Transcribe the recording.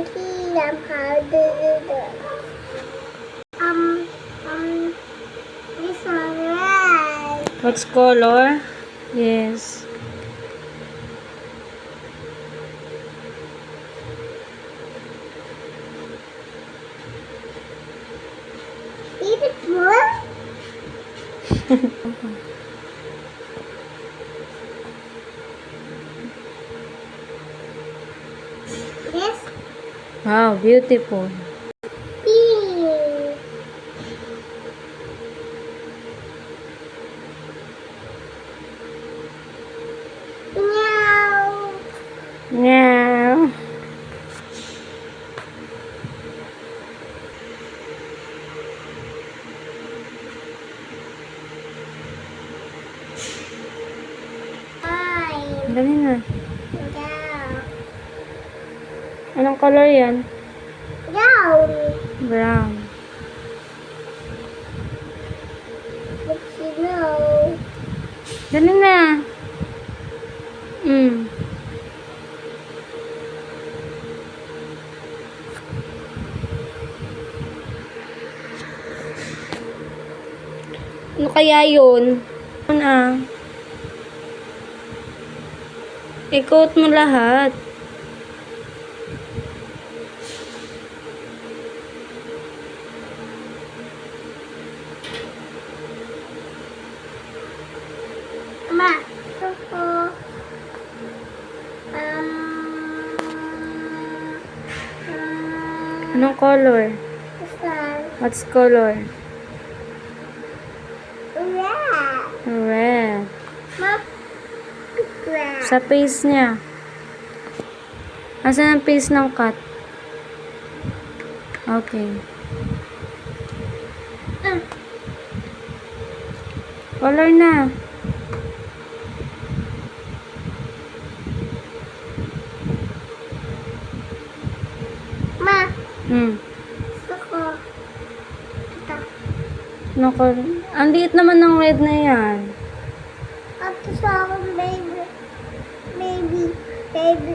see how to do this. This one red. What's color? Yes. Is it blue? This Wow, beautiful. pink. Meow. Meow. Fine. Dali na. Down. Anong color yan? Down. Brown. But you know. Dali na. Ano kaya yun? Ano na? Ikot mo lahat. Ma. Ito. Anong color? This one. What's color? Red. Red. Ma. Red. Sa face niya. Asan ang face ng cat? Okay. Color na. Ma. Hmm. Gusto ko. Ito. Ano color? Ang liit naman ng red na yan. At sa akin, baby. Baby. Baby.